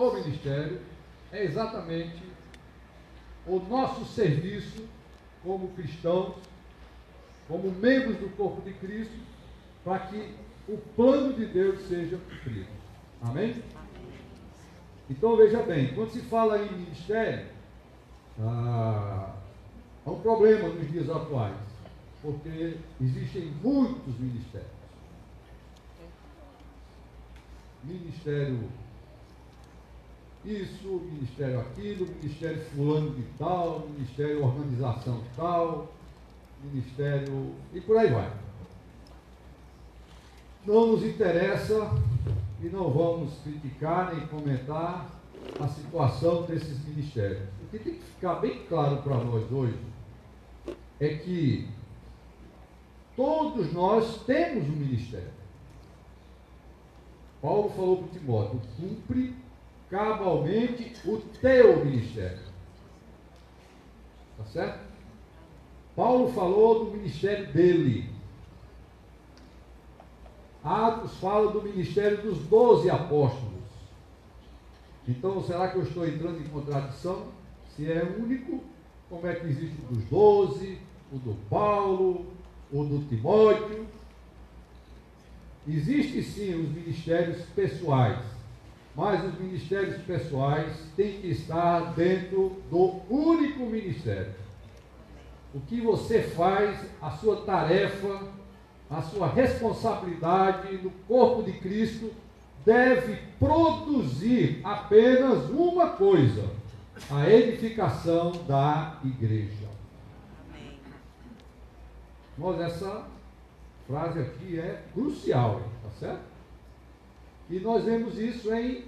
o ministério, é exatamente o nosso serviço como cristãos, como membros do corpo de Cristo, para que o plano de Deus seja cumprido. Amém? Então veja bem, quando se fala em ministério, há um problema nos dias atuais, porque existem muitos ministérios. Ministério isso, ministério aquilo, ministério fulano de tal, ministério organização tal, ministério e por aí vai. Não nos interessa e não vamos criticar nem comentar a situação desses ministérios. O que tem que ficar bem claro para nós hoje é que todos nós temos um ministério. Paulo falou para Timóteo: cumpre cabalmente o teu ministério. Tá certo? Paulo falou do ministério dele. Atos fala do ministério dos 12 apóstolos. Então, será que eu estou entrando em contradição? Se é único, como é que existe o dos 12, o do Paulo, o do Timóteo? Existem sim os ministérios pessoais, mas os ministérios pessoais têm que estar dentro do único ministério. O que você faz, a sua tarefa, a sua responsabilidade no corpo de Cristo deve produzir apenas uma coisa: a edificação da igreja. Mas essa frase aqui é crucial, tá certo? E nós vemos isso em,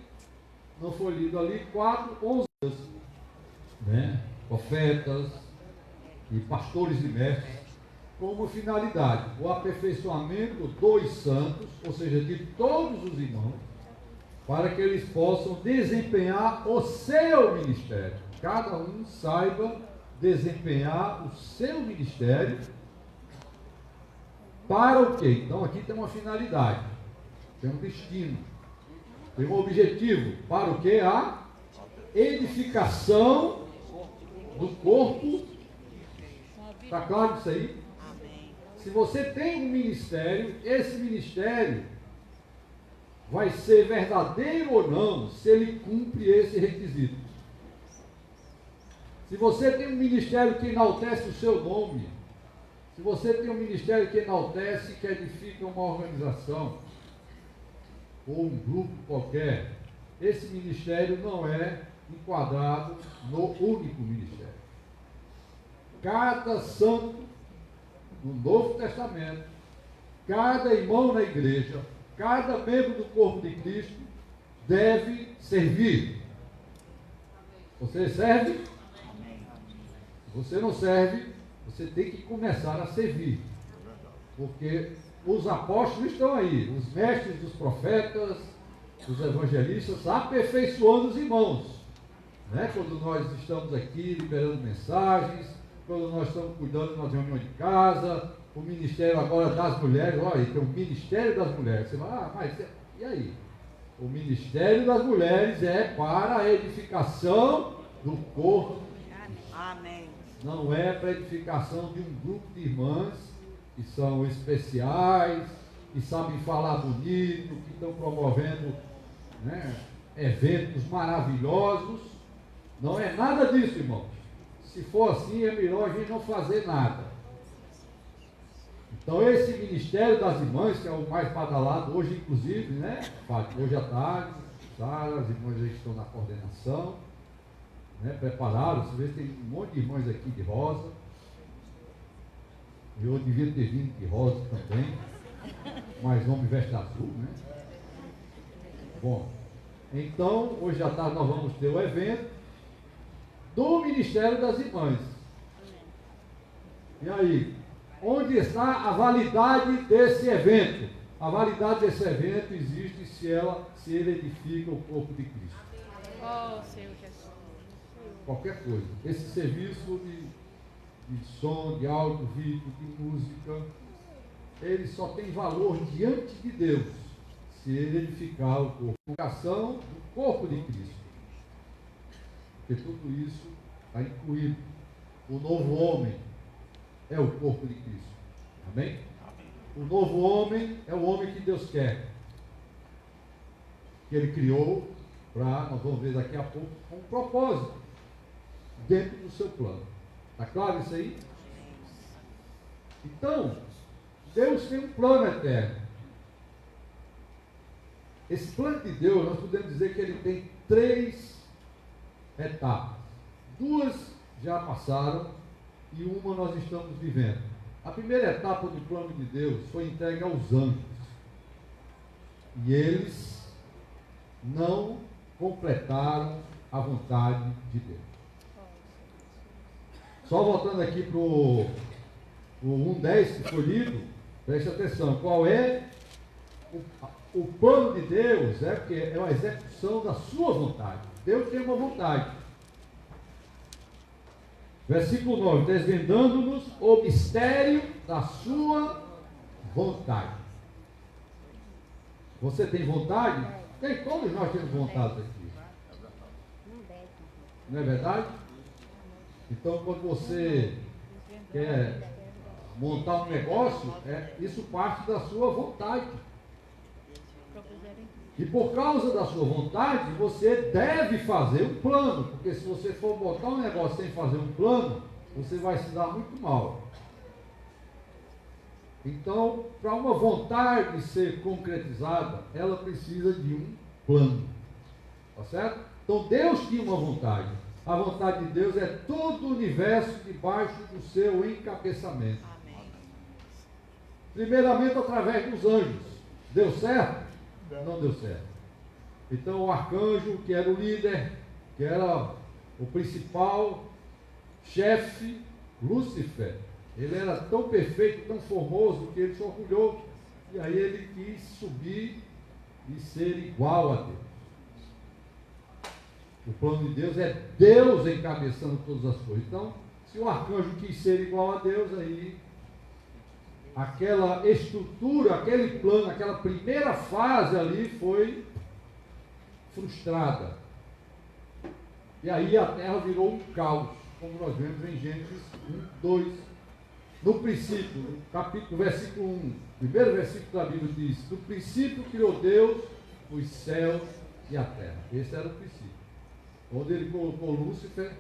não foi lido ali, 4:11, né? Profetas e pastores e mestres, como finalidade o aperfeiçoamento dos santos, ou seja, de todos os irmãos, para que eles possam desempenhar o seu ministério. Cada um saiba desempenhar o seu ministério. Para o quê? Então aqui tem uma finalidade, tem um destino, tem um objetivo. Para o quê? A edificação do corpo. Está claro isso aí? Se você tem um ministério, esse ministério vai ser verdadeiro ou não, se ele cumpre esse requisito. Se você tem um ministério que enaltece o seu nome, se você tem um ministério que enaltece, que edifica uma organização, ou um grupo qualquer, esse ministério não é enquadrado no único ministério. Cada santo no Novo Testamento, cada irmão na igreja, cada membro do corpo de Cristo deve servir. Você serve? Se você não serve, você tem que começar a servir. Porque os apóstolos estão aí, os mestres dos profetas, os evangelistas, aperfeiçoando os irmãos. Né? Quando nós estamos aqui liberando mensagens, quando nós estamos cuidando das reuniões de casa, o ministério agora das mulheres, olha, tem o ministério das mulheres. Você vai, mas e aí? O ministério das mulheres é para a edificação do corpo. Amém. Não é para a edificação de um grupo de irmãs que são especiais, que sabem falar bonito, que estão promovendo, né, eventos maravilhosos. Não é nada disso, irmãos. Se for assim, é melhor a gente não fazer nada. Então esse ministério das irmãs, que é o mais badalado hoje, inclusive, né? Hoje à tarde, as irmãs já estão na coordenação, né? Preparadas. Você vê que tem um monte de irmãs aqui de rosa. Eu devia ter vindo de rosa também, mas homem veste azul, né? Bom, então hoje à tarde nós vamos ter o evento do Ministério das Irmãs. E aí, onde está a validade desse evento? A validade desse evento existe se ele edifica o corpo de Cristo. Oh, Senhor Jesus. Qualquer coisa. Esse serviço de som, de áudio, vídeo, de música, ele só tem valor diante de Deus se ele edificar o corpo. A edificação do corpo de Cristo. porque tudo isso está incluído. O novo homem é o corpo de Cristo. Amém? O novo homem é o homem que Deus quer. Que Ele criou para, nós vamos ver daqui a pouco, com um propósito dentro do seu plano. Está claro isso aí? Então, Deus tem um plano eterno. Esse plano de Deus, nós podemos dizer que ele tem 3 etapas. 2 já passaram e uma nós estamos vivendo. A primeira etapa do plano de Deus foi entregue aos anjos. E eles não completaram a vontade de Deus. Só voltando aqui para o 1:10 que foi lido, preste atenção, qual é o plano de Deus? É porque é a execução da sua vontade. Deus tem uma vontade. Versículo 9, desvendando-nos o mistério da sua vontade. Você tem vontade? Tem, todos nós temos vontade aqui. Não é verdade? Então, quando você quer montar um negócio, isso parte da sua vontade. E por causa da sua vontade, você deve fazer um plano. Porque se você for botar um negócio sem fazer um plano, você vai se dar muito mal. Então, para uma vontade ser concretizada, ela precisa de um plano. Tá certo? Então, Deus tinha uma vontade. A vontade de Deus é todo o universo debaixo do seu encabeçamento. Amém. Primeiramente, através dos anjos. Deu certo? Não deu certo. Então, o arcanjo, que era o líder, que era o principal chefe, Lúcifer, ele era tão perfeito, tão formoso, que ele se orgulhou. E aí ele quis subir e ser igual a Deus. O plano de Deus é Deus encabeçando todas as coisas. Então, se o arcanjo quis ser igual a Deus, aí aquela estrutura, aquele plano, aquela primeira fase ali foi frustrada. E aí a terra virou um caos, como nós vemos em Gênesis 1:2. No princípio, no capítulo, versículo 1, primeiro versículo da Bíblia diz: no princípio criou Deus os céus e a terra. Esse era o princípio. Onde ele colocou Lúcifer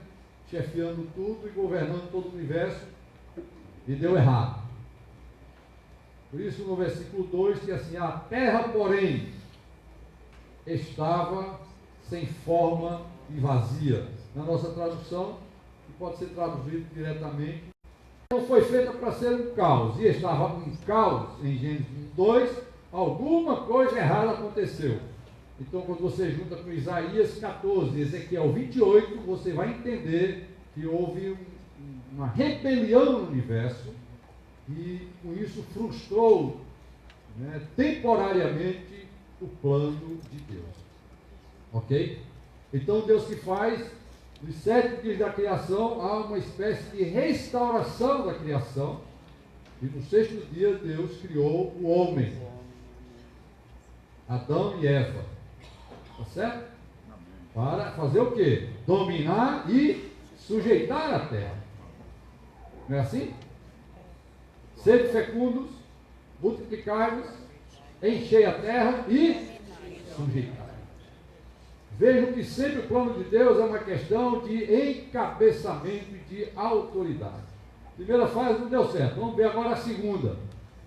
chefiando tudo e governando todo o universo, e deu errado. Por isso, no versículo 2, diz assim: a terra, porém, estava sem forma e vazia. Na nossa tradução, que pode ser traduzido diretamente, não foi feita para ser um caos, e estava um caos em Gênesis 1:2, alguma coisa errada aconteceu. Então, quando você junta com Isaías 14 e Ezequiel 28, você vai entender que houve uma rebelião no universo, e com isso frustrou, temporariamente o plano de Deus. Ok? Então Deus que faz, nos 7 dias da criação, há uma espécie de restauração da criação, e no 6º dia Deus criou o homem, Adão e Eva. Tá certo? Para fazer o quê? Dominar e sujeitar a terra. Não é assim? Sede fecundos, multiplicai-vos, enchei a terra e sujeitai. Vejam que sempre o plano de Deus é uma questão de encabeçamento e de autoridade. A primeira fase não deu certo. Vamos ver agora a segunda.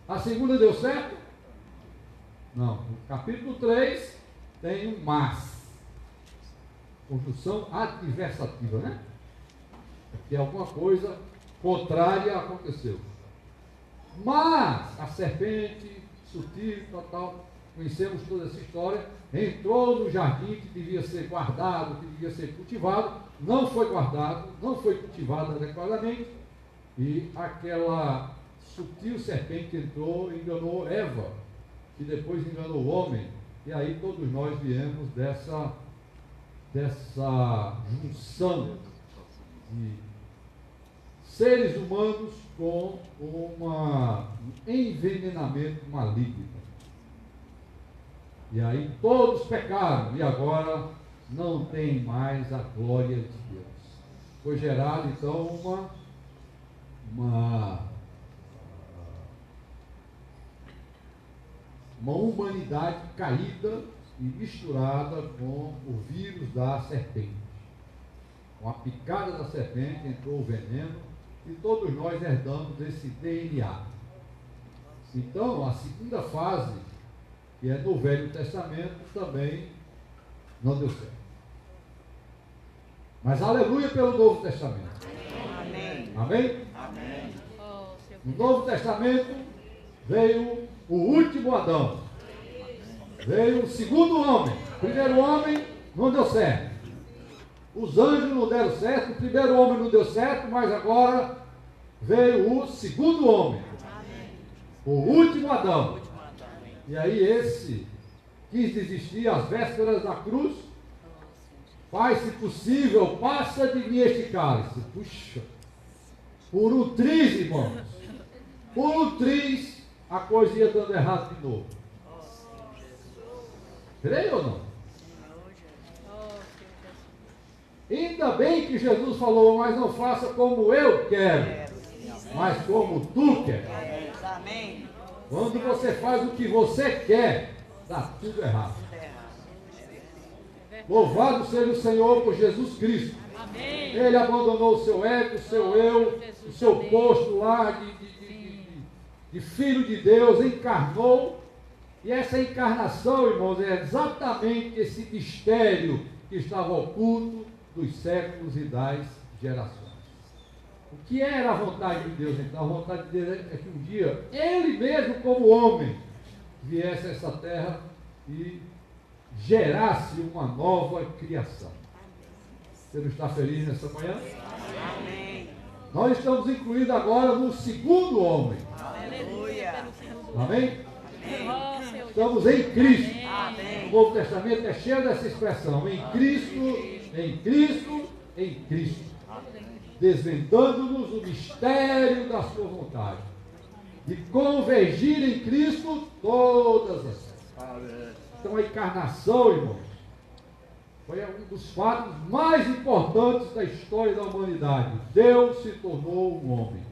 A segunda deu certo? Não. No capítulo 3 tem um mas. Conjunção adversativa, né? Porque alguma coisa contrária aconteceu. Mas a serpente, sutil, tal, conhecemos toda essa história, entrou no jardim que devia ser guardado, que devia ser cultivado, não foi guardado, não foi cultivado adequadamente, e aquela sutil serpente entrou e enganou Eva, que depois enganou o homem, e aí todos nós viemos dessa junção de seres humanos com um envenenamento maligno. E aí todos pecaram, e agora não têm mais a glória de Deus. Foi gerada então uma humanidade caída e misturada com o vírus da serpente. Com a picada da serpente entrou o veneno e todos nós herdamos esse DNA. Então, a segunda fase, que é no Velho Testamento, também não deu certo. Mas aleluia pelo Novo Testamento. Amém. Amém? Amém. Oh, Senhor No Novo Testamento veio o último Adão. Veio o segundo homem. O primeiro homem não deu certo. Os anjos não deram certo. O primeiro homem não deu certo, mas agora veio o segundo homem. O último Adão. E aí esse quis desistir às vésperas da cruz. Pai, se possível, passa de mim este cálice. Puxa. Por um triz, irmãos. Por um triz, a coisa ia dando errado de novo. Creio ou não? Oh, Senhor Jesus. Ainda bem que Jesus falou, mas não faça como eu quero, mas como tu quer. Amém. Quando você faz o que você quer, dá tudo errado. Louvado seja o Senhor por Jesus Cristo. Amém. Ele abandonou o seu ego, o seu eu, o seu posto lá de filho de Deus, encarnou. E essa encarnação, irmãos, é exatamente esse mistério que estava oculto dos séculos e das gerações. O que era a vontade de Deus, então? A vontade de Deus é que um dia, Ele mesmo como homem, viesse a essa terra e gerasse uma nova criação. Você não está feliz nessa manhã? Amém. Nós estamos incluídos agora no segundo homem. Aleluia. Amém? Oh, Senhor Estamos em Cristo. Amém. O Novo Testamento é cheio dessa expressão. Em Cristo, em Cristo, em Cristo. Desvendando-nos o mistério da sua vontade. De convergir em Cristo todas as coisas. Então a encarnação, irmãos, foi um dos fatos mais importantes da história da humanidade. Deus se tornou um homem.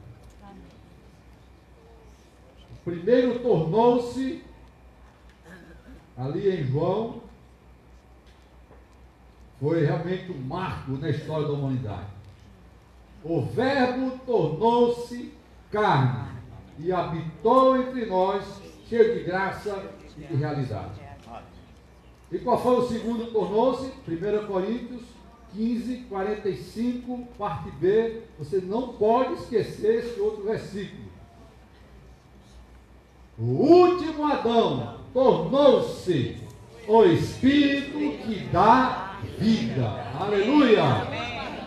O primeiro tornou-se, ali em João, foi realmente um marco na história da humanidade. O Verbo tornou-se carne e habitou entre nós, cheio de graça e de realidade. E qual foi o segundo tornou-se? 1 Coríntios 15, 45, parte B. Você não pode esquecer esse outro versículo. O último Adão tornou-se o Espírito que dá vida. Aleluia!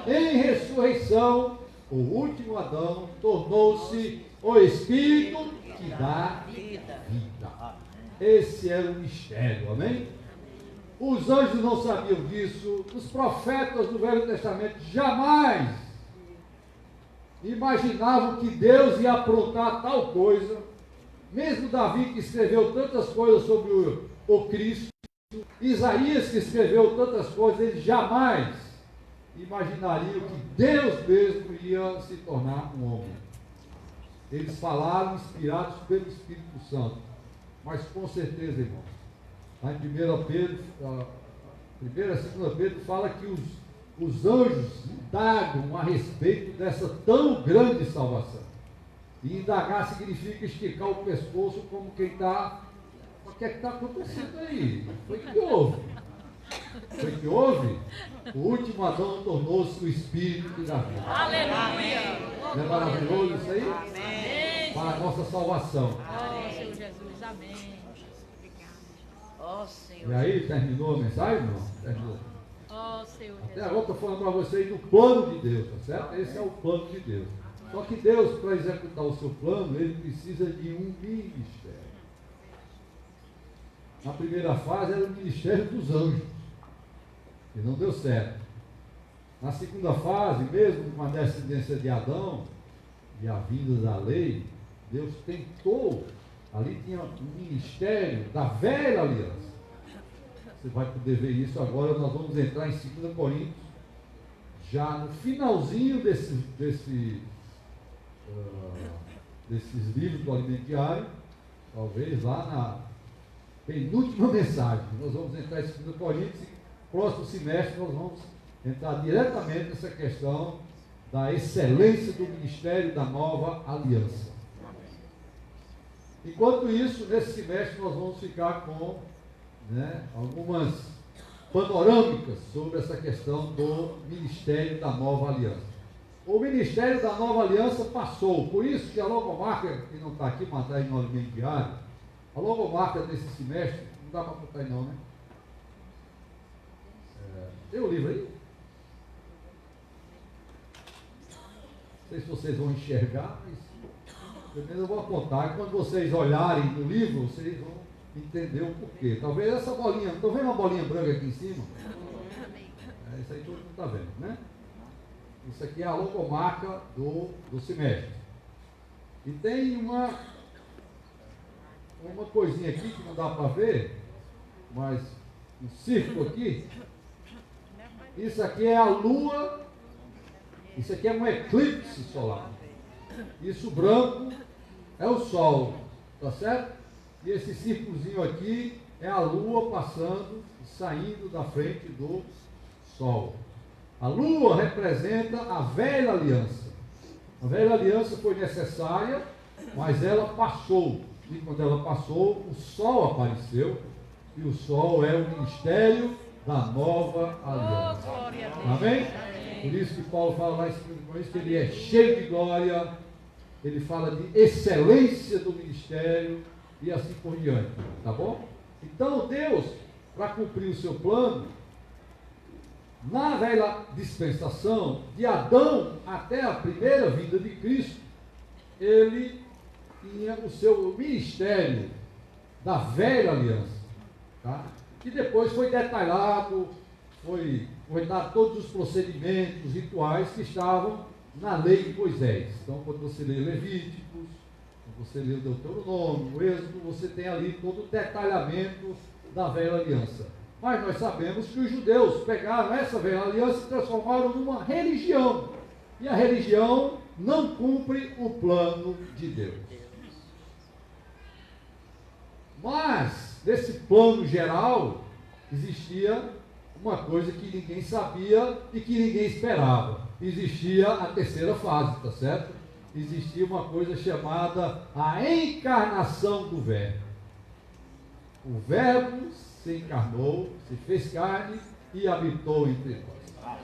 Em ressurreição, o último Adão tornou-se o Espírito que dá vida. Esse era o mistério, amém? Os anjos não sabiam disso, os profetas do Velho Testamento jamais imaginavam que Deus ia aprontar tal coisa. Mesmo Davi, que escreveu tantas coisas sobre o Cristo, Isaías, que escreveu tantas coisas, eles jamais imaginariam que Deus mesmo ia se tornar um homem. Eles falaram inspirados pelo Espírito Santo. Mas com certeza, irmãos, lá em 1 Pedro, 1 e 2 Pedro fala que os anjos indagam a respeito dessa tão grande salvação. E indagar significa esticar o pescoço como quem está... O que é que está acontecendo aí? Foi que houve. Foi que houve? O último Adão tornou-se o Espírito da vida. Aleluia. Não é maravilhoso isso aí? Amém. Para a nossa salvação. Oh, Senhor Jesus. Amém. Ó Senhor. E aí, terminou a mensagem? Não? Terminou. Oh, Senhor Até Jesus. agora estou falando para vocês do plano de Deus, tá certo? Esse é o plano de Deus. Só que Deus, para executar o seu plano, ele precisa de um ministério. Na primeira fase era o ministério dos anjos, que não deu certo. Na segunda fase, mesmo com a descendência de Adão e a vinda da lei, Deus tentou, ali tinha um ministério da velha aliança. Você vai poder ver isso agora. Nós vamos entrar em 2 Coríntios, já no finalzinho desses livros do alimento diário, talvez lá na penúltima mensagem. Nós vamos entrar em 2 Coríntios e próximo semestre nós vamos entrar diretamente nessa questão da excelência do ministério da nova aliança. Enquanto isso, nesse semestre nós vamos ficar com algumas panorâmicas sobre essa questão do ministério da nova aliança. O ministério da nova aliança passou, por isso que a logomarca, que não está aqui, mas está aí no alimento diário, a logomarca desse semestre, não dá para botar aí não, né? Tem o livro aí? Não sei se vocês vão enxergar, mas pelo menos eu vou apontar. E quando vocês olharem no livro, vocês vão entender o porquê. Talvez essa bolinha, estão vendo uma bolinha branca aqui em cima? Isso aí todo mundo está vendo, né? Isso aqui é a logomarca do semestre. E tem uma coisinha aqui que não dá para ver, mas um círculo aqui. Isso aqui é a lua, isso aqui é um eclipse solar. Isso branco é o sol, tá certo? E esse círculozinho aqui é a lua passando, saindo da frente do sol. A lua representa a velha aliança. A velha aliança foi necessária, mas ela passou. E quando ela passou, o sol apareceu. E o sol é o ministério da nova aliança. Amém? Por isso que Paulo fala lá em 2 Coríntios que ele é cheio de glória. Ele fala de excelência do ministério e assim por diante. Tá bom? Então Deus, para cumprir o seu plano, na velha dispensação, de Adão até a primeira vinda de Cristo, ele tinha o seu ministério da velha aliança, tá? Que depois foi detalhado, foi dado todos os procedimentos rituais que estavam na lei de Moisés. Então, quando você lê Levíticos, quando você lê o Deuteronômio, o Êxodo, você tem ali todo o detalhamento da velha aliança. Mas nós sabemos que os judeus pegaram essa velha aliança e transformaram numa religião. E a religião não cumpre o plano de Deus. Mas, nesse plano geral, existia uma coisa que ninguém sabia e que ninguém esperava. Existia a terceira fase, tá certo? Existia uma coisa chamada a encarnação do Verbo. O Verbo se encarnou, se fez carne e habitou entre nós.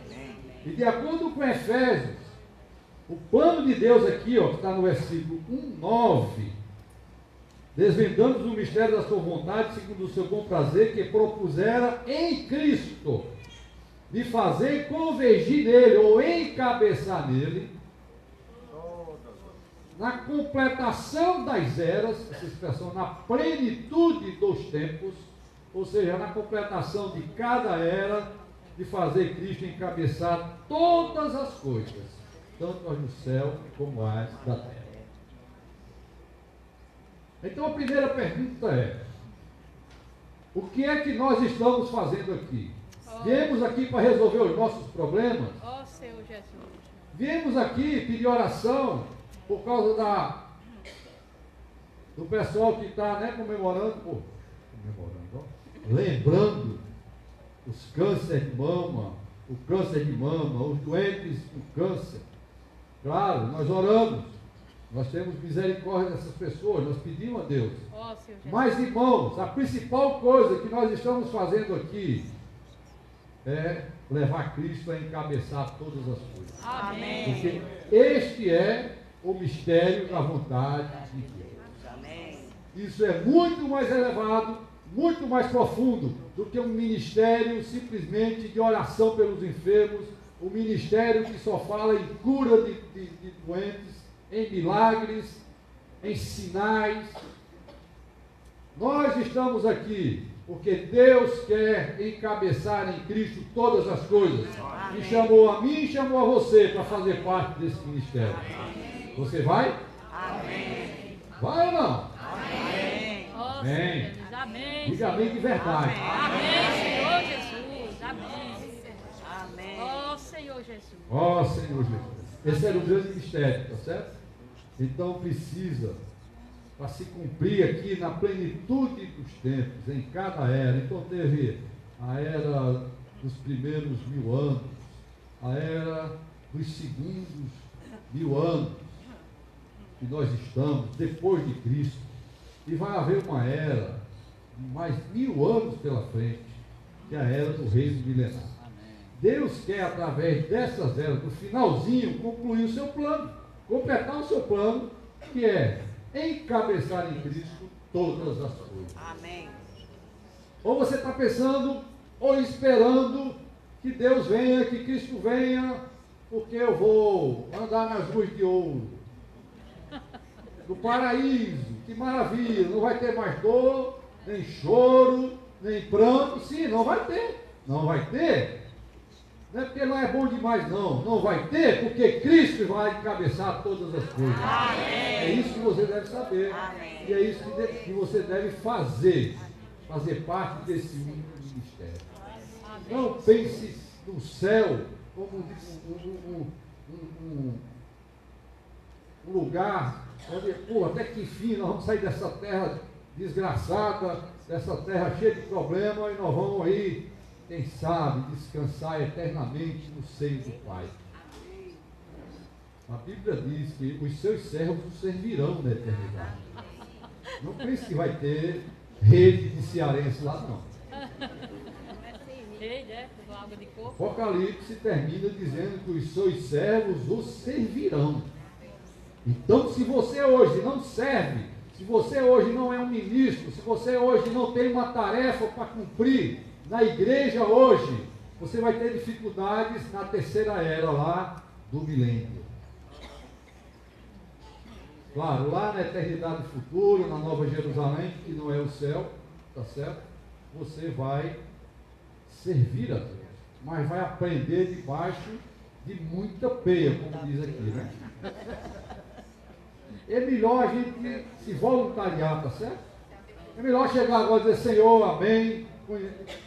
E de acordo com Efésios, o plano de Deus aqui, ó, que está no versículo 1:9, desvendando o mistério da sua vontade, segundo o seu bom prazer, que propusera em Cristo, de fazer convergir nele, ou encabeçar nele, na completação das eras, essa expressão, na plenitude dos tempos, ou seja, na completação de cada era, de fazer Cristo encabeçar todas as coisas, tanto as no céu como as da terra. Então a primeira pergunta é: o que é que nós estamos fazendo aqui? Viemos aqui para resolver os nossos problemas? Ó Senhor Jesus. Viemos aqui pedir oração por causa do pessoal que está comemorando, lembrando os cânceres de mama, o câncer de mama, os doentes com câncer. Claro, nós oramos, nós temos misericórdia dessas pessoas, nós pedimos a Deus. Ó Senhor Jesus. Mas, irmãos, a principal coisa que nós estamos fazendo aqui é levar Cristo a encabeçar todas as coisas. Amém. Porque este é o mistério da vontade de Deus. Amém. Isso é muito mais elevado, muito mais profundo do que um ministério simplesmente de oração pelos enfermos, um ministério que só fala em cura de doentes, em milagres, em sinais. Nós estamos aqui porque Deus quer encabeçar em Cristo todas as coisas. E chamou a mim e chamou a você para fazer parte desse ministério. Você vai? Amém. Vai ou não? Amém. Ó Amém. Senhor Jesus. Amém. Diga amém de verdade. Amém, Senhor. Jesus. Ó Senhor Jesus. Esse era o grande mistério, tá certo? Então precisa, para se cumprir aqui na plenitude dos tempos, em cada era. Então teve a era dos primeiros 1000 anos, a era dos segundos 1000 anos, que nós estamos, depois de Cristo. E vai haver uma era, mais 1000 anos pela frente, que é a era do reino milenar. Deus quer, através dessas eras, no finalzinho, concluir o seu plano, completar o seu plano, que é encabeçar em Cristo todas as coisas. Amém. Ou você está pensando, ou esperando que Deus venha, que Cristo venha, porque eu vou andar nas ruas de ouro, do paraíso, que maravilha, não vai ter mais dor, nem choro, nem pranto. Sim, não vai ter, não vai ter. Não é porque não é bom demais, não. Não vai ter, porque Cristo vai encabeçar todas as coisas. Amém. É isso que você deve saber. Amém. E é isso que você deve fazer. Fazer parte desse único ministério. Não pense no céu como um lugar onde, pô, até que enfim nós vamos sair dessa terra desgraçada, dessa terra cheia de problemas, e nós vamos aí, quem sabe, descansar eternamente no seio do Pai. A Bíblia diz que os seus servos o servirão na eternidade. Não pense que vai ter rede de cearense lá, não. Rei, né? Com água de coco. Apocalipse termina dizendo que os seus servos o servirão. Então, se você hoje não serve, se você hoje não é um ministro, se você hoje não tem uma tarefa para cumprir na igreja hoje, você vai ter dificuldades na terceira era lá do milênio. Claro, lá na eternidade futura, na Nova Jerusalém, que não é o céu, tá certo? Você vai servir a Deus, mas vai aprender debaixo de muita peia, como diz aqui, né? É melhor a gente se voluntariar, tá certo? É melhor chegar agora e dizer, Senhor, amém,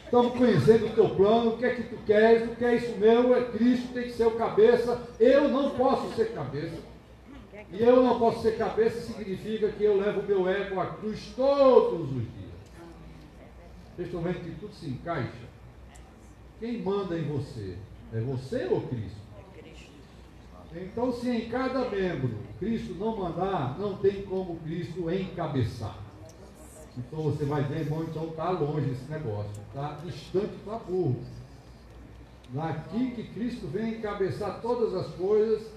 estamos conhecendo o teu plano, o que é que tu queres, o que é isso meu, é Cristo, tem que ser o cabeça, eu não posso ser cabeça. E eu não posso ser cabeça significa que eu levo o meu ego à cruz todos os dias. Vocês estão vendo que tudo se encaixa? Quem manda em você? É você ou Cristo? Então, se em cada membro Cristo não mandar, não tem como Cristo encabeçar. Então você vai ver, irmão, então está longe esse negócio, está distante para burro. Daqui que Cristo vem encabeçar todas as coisas.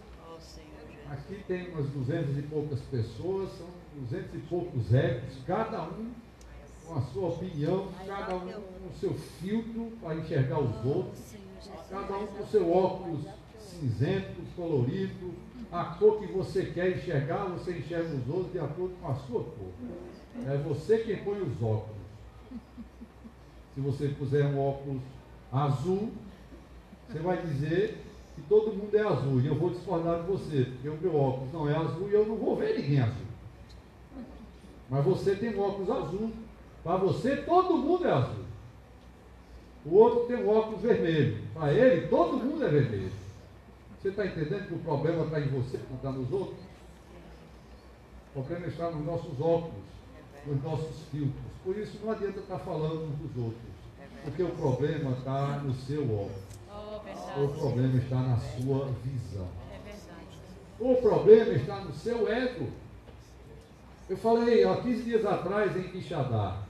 Aqui tem umas 200 e poucas pessoas, são 200 e poucos egos, cada um com a sua opinião, cada um com o seu filtro para enxergar os outros, cada um com o seu óculos cinzento, colorido, a cor que você quer enxergar, você enxerga os outros de acordo com a sua cor. É você quem põe os óculos. Se você puser um óculos azul, você vai dizer que todo mundo é azul, e eu vou discordar de você, porque o meu óculos não é azul e eu não vou ver ninguém azul. Mas você tem um óculos azul, para você todo mundo é azul. O outro tem um óculos vermelho, para ele todo mundo é vermelho. Você está entendendo que o problema está em você, não está nos outros? O problema está nos nossos óculos, nos nossos filtros. Por isso não adianta estar falando uns dos outros, porque o problema está no seu óculos. O problema está na sua visão. O problema está no seu ego. Eu falei há 15 dias atrás em Quixadá.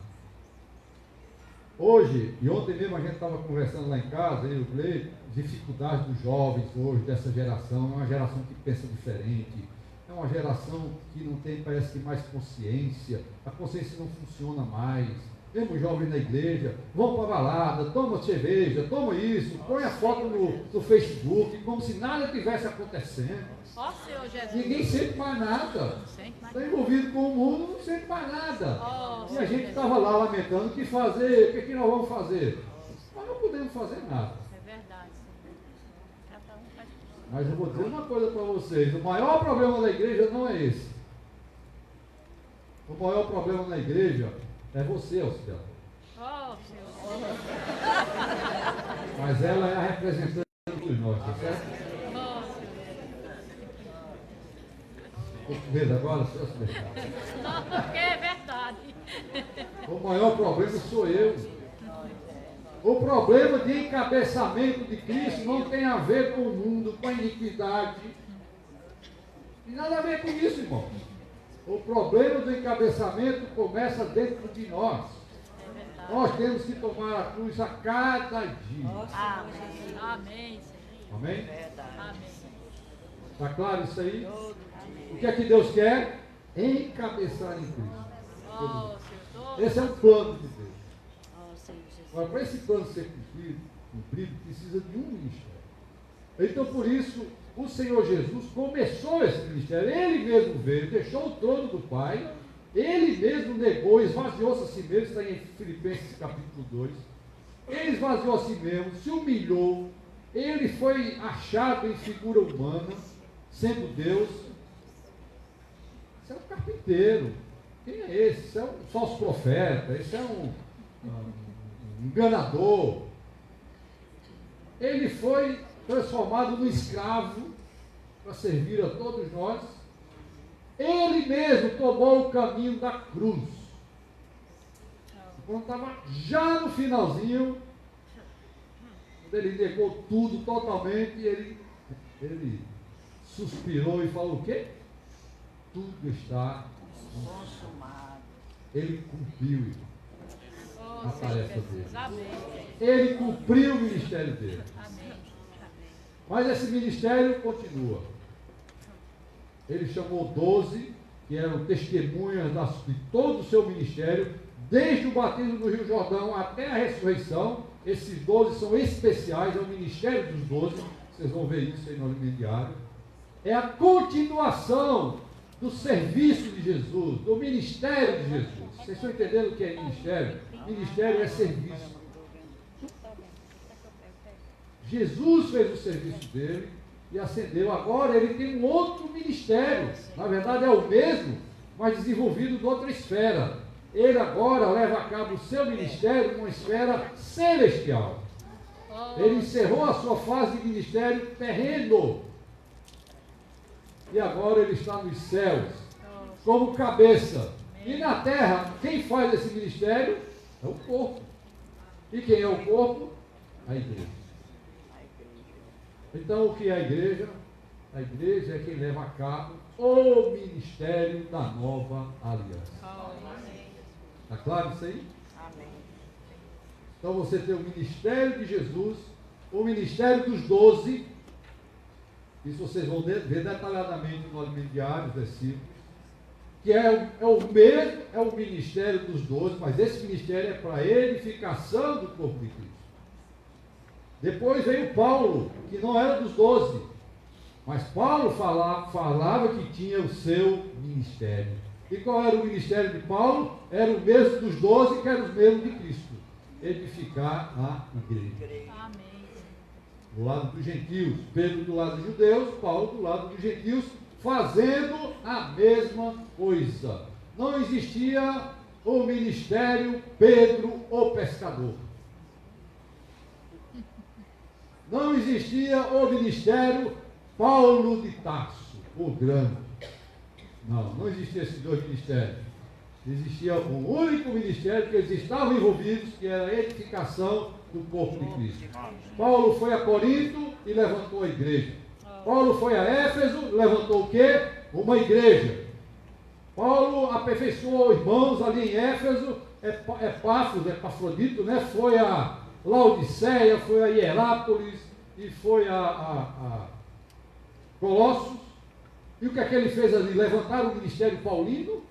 Hoje, e ontem mesmo a gente estava conversando lá em casa, eu falei, dificuldades dos jovens hoje, dessa geração, é uma geração que pensa diferente, é uma geração que não tem, parece que, mais consciência, a consciência não funciona mais. Vemos jovens na igreja, vão para a balada, toma cerveja, toma isso, põe a foto no Facebook, como se nada tivesse acontecendo. Ó Senhor Jesus. Ninguém sente mais nada. Está envolvido com o mundo, não sente mais nada. E a gente estava lá lamentando o que fazer, o que nós vamos fazer. Nós não podemos fazer nada. É verdade. Mas eu vou dizer uma coisa para vocês, o maior problema da igreja não é esse. O maior problema na igreja é você, Alcibiade. Ó Senhor. Mas ela é a representante dos nós, tá certo? Oh, Senhor. Estou com medo agora, Senhor. Não, porque é verdade. O maior problema sou eu. O problema de encabeçamento de Cristo não tem a ver com o mundo, com a iniquidade. Não tem nada a ver com isso, irmão. O problema do encabeçamento começa dentro de nós. Nós temos que tomar a cruz a cada dia. Amém. Amém, Senhor. Amém? Verdade. Amém. Está claro isso aí? O que é que Deus quer? Encabeçar em Cristo. Oh, Senhor. Esse é o plano de Deus. Oh, Senhor Jesus. Agora, para esse plano ser cumprido, precisa de um ministério. Então, por isso, o Senhor Jesus começou esse ministério. Ele mesmo veio, deixou o trono do Pai. Ele mesmo negou, esvaziou-se a si mesmo. Está em Filipenses capítulo 2. Ele esvaziou a si mesmo, se humilhou. Ele foi achado em figura humana, sendo Deus. Esse é um carpinteiro. Quem é esse? Esse é um falso profeta. Esse é um enganador. Ele foi transformado no escravo para servir a todos nós. Ele mesmo tomou o caminho da cruz. Quando estava já no finalzinho, quando ele negou tudo totalmente, ele suspirou e falou o quê? Tudo está Consumado. Ele cumpriu, irmão. Oh, A Senhor tarefa Jesus. dele. Amém. Ele cumpriu o ministério dele. Amém. Mas esse ministério continua. Ele chamou 12, que eram testemunhas de todo o seu ministério, desde o batismo do Rio Jordão até a ressurreição. Esses 12 são especiais, é o ministério dos 12. Vocês vão ver isso aí no alimento diário. É a continuação do serviço de Jesus, do ministério de Jesus. Vocês estão entendendo o que é ministério? Ministério é serviço. Jesus fez o serviço dele e ascendeu. Agora ele tem um outro ministério. Na verdade é o mesmo, mas desenvolvido em outra esfera. Ele agora leva a cabo o seu ministério numa esfera celestial. Ele encerrou a sua fase de ministério terreno. E agora ele está nos céus, como cabeça. E na terra, quem faz esse ministério é o corpo. E quem é o corpo? A igreja. Então, o que é a igreja? A igreja é quem leva a cabo o ministério da nova aliança. Está claro isso aí? Amém. Então, você tem o ministério de Jesus, o ministério dos 12. Isso vocês vão ver detalhadamente no alimento diário, os versículos. Que é o ministério dos 12, mas esse ministério é para a edificação do corpo de Cristo. Depois veio Paulo, que não era dos 12, mas Paulo falava que tinha o seu ministério. E qual era o ministério de Paulo? Era o mesmo dos 12, que era o mesmo de Cristo: edificar a igreja. Amém. Do lado dos gentios, Pedro do lado dos judeus, Paulo do lado dos gentios, fazendo a mesma coisa. Não existia o ministério Pedro o pescador. Não existia o ministério Paulo de Tarso, o grande. Não existia esses dois ministérios. Existia um único ministério que eles estavam envolvidos, que era a edificação do corpo de Cristo. Paulo foi a Corinto e levantou a igreja. Paulo foi a Éfeso, levantou o quê? Uma igreja. Paulo aperfeiçoou irmãos ali em Éfeso, Epafrodito, né? Foi a Laodiceia, foi a Hierápolis e foi a Colossos. E o que é que ele fez ali? Levantar o ministério paulino?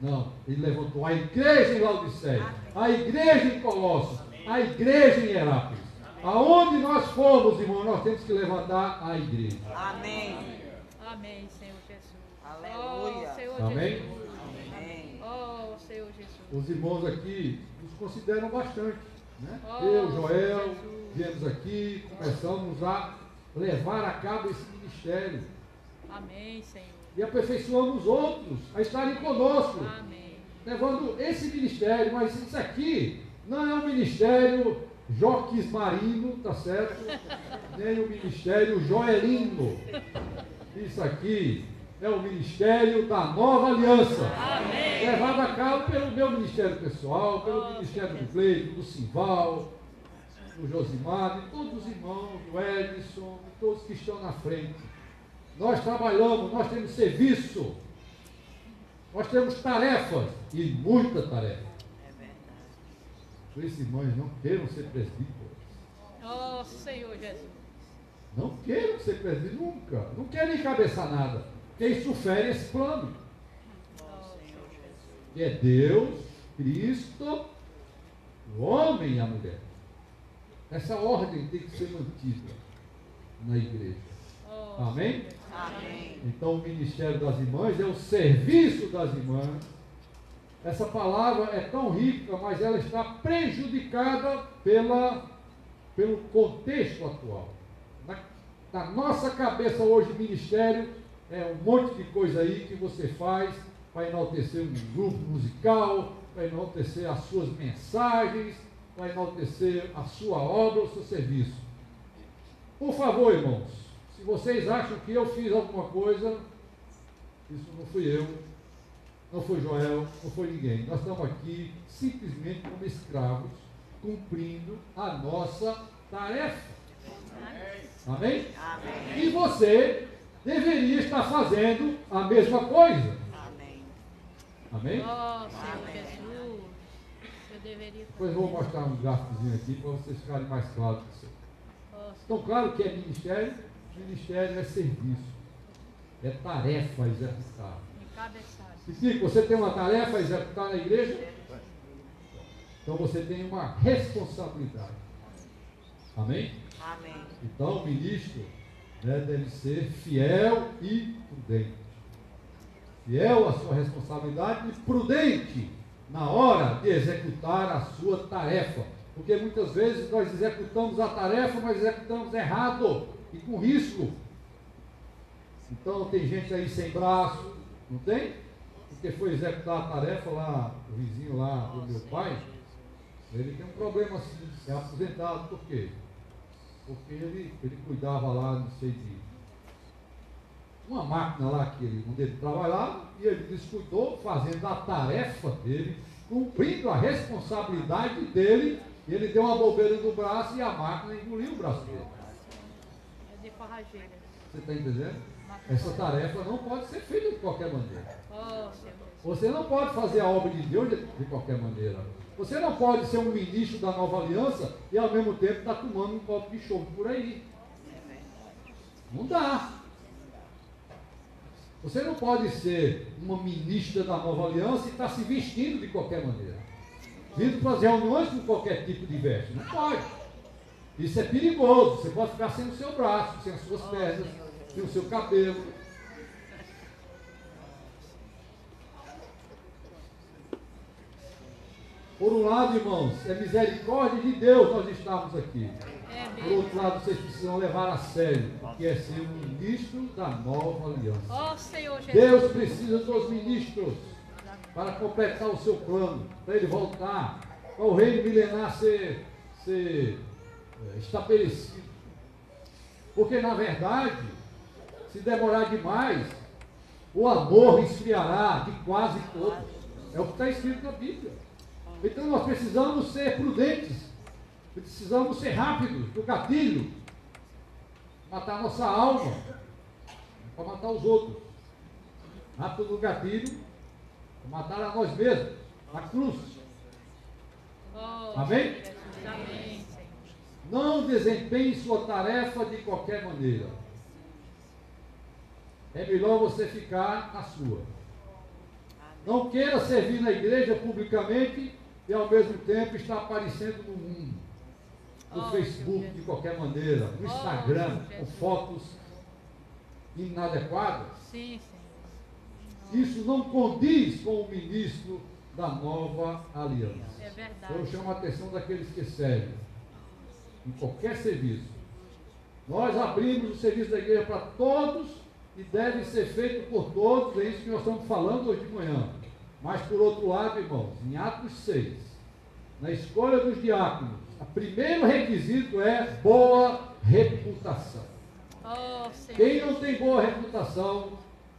Não, ele levantou a igreja em Laodiceia, a igreja em Colossos, a igreja em Hierápolis. Aonde nós formos, irmão, nós temos que levantar a igreja. Amém. Amém, Senhor Jesus. Aleluia. Oh, Senhor Amém? Jesus. Amém. Oh, Senhor Jesus. Os irmãos aqui nos consideram bastante, né? Oh, Eu, Joel, Jesus. viemos aqui, começamos a levar a cabo esse ministério. Amém, Senhor. E aperfeiçoamos outros a estarem conosco, Amém. levando esse ministério. Mas isso aqui não é um ministério Joques Marino, tá certo? Nem o Ministério Joelino. Isso aqui é o Ministério da Nova Aliança. Amém. Levado a cabo pelo meu ministério pessoal, pelo ministério do Cleiton, do Simval, do Josimar, de todos os irmãos, do Edson, de todos que estão na frente. Nós trabalhamos, nós temos serviço, nós temos tarefas e muita tarefa. É verdade. Suas irmãs não queiram ser presbíteros. Oh, Senhor Jesus. Não queiram ser presbíteros nunca. Não querem encabeçar nada. Porque isso fere esse plano. Ó Senhor Jesus. Que é Deus, Cristo, o homem e a mulher. Essa ordem tem que ser mantida na igreja. Oh, Amém? Senhor. Amém. Então o ministério das irmãs é o serviço das irmãs. Essa palavra é tão rica, mas ela está prejudicada pelo contexto atual. Na nossa cabeça hoje, ministério é um monte de coisa aí que você faz para enaltecer um grupo musical, para enaltecer as suas mensagens, para enaltecer a sua obra, o seu serviço. Por favor, irmãos, se vocês acham que eu fiz alguma coisa, isso não fui eu, não foi Joel, não foi ninguém. Nós estamos aqui simplesmente como escravos, cumprindo a nossa tarefa. Amém? Amém. E você deveria estar fazendo a mesma coisa. Amém. Amém? Oh, Senhor Amém. Jesus. Eu deveria Depois eu vou mostrar um gráficozinho aqui para vocês ficarem mais claros que isso. Oh, Então, claro que é ministério. Ministério é serviço. É tarefa a executar. encabeçado. Cici, você tem uma tarefa a executar na igreja? Então você tem uma responsabilidade. Amém? Amém. Então o ministro, né, deve ser fiel e prudente. Fiel à sua responsabilidade e prudente na hora de executar a sua tarefa. Porque muitas vezes nós executamos a tarefa, mas executamos errado e com risco. Então tem gente aí sem braço, não tem? Porque foi executar a tarefa lá, o vizinho lá do meu pai, ele tem um problema assim, é aposentado, por quê? Porque ele cuidava lá, não sei de uma máquina lá onde ele trabalhava, e ele descuidou fazendo a tarefa dele, cumprindo a responsabilidade dele, e ele deu uma bobeira no braço e a máquina engoliu o braço dele. É de forrageira. Você está entendendo? Essa tarefa não pode ser feita de qualquer maneira. Oh, Senhor Jesus. Você não pode fazer a obra de Deus de qualquer maneira. Você não pode ser um ministro da nova aliança e ao mesmo tempo estar tomando um copo de chumbo por aí. É verdade. Não dá. Você não pode ser uma ministra da nova aliança e estar se vestindo de qualquer maneira. Vindo para as reuniões com qualquer tipo de veste. Não pode. Isso é perigoso. Você pode ficar sem o seu braço, sem as suas pernas, sem o seu cabelo. Por um lado, irmãos, é misericórdia de Deus nós estamos aqui. É Por mesmo. outro lado, vocês precisam levar a sério o que é ser um ministro da nova aliança. Oh, Senhor Jesus. Deus precisa dos ministros para completar o seu plano, para ele voltar, para o reino milenar ser estabelecido. Porque, na verdade, se demorar demais, o amor esfriará de quase todos. É o que está escrito na Bíblia. Então nós precisamos ser prudentes, precisamos ser rápidos do gatilho, matar nossa alma, para matar os outros. Rápido do gatilho, para matar a nós mesmos, na cruz. Oh, Amém? Jesus. Amém, Senhor. Não desempenhe sua tarefa de qualquer maneira. É melhor você ficar na sua. Não queira servir na igreja publicamente e ao mesmo tempo estar aparecendo no mundo, no Oh, Facebook Jesus. de qualquer maneira, no Oh, Instagram, com Jesus. fotos inadequadas. Sim, Senhor. Isso não condiz com o ministro da nova aliança. É verdade. Eu chamo a atenção daqueles que servem em qualquer serviço. Nós abrimos o serviço da igreja para todos e deve ser feito por todos, é isso que nós estamos falando hoje de manhã. Mas por outro lado, irmãos, em Atos 6, na escolha dos diáconos, O primeiro requisito é boa reputação. Oh, Senhor. Quem não tem boa reputação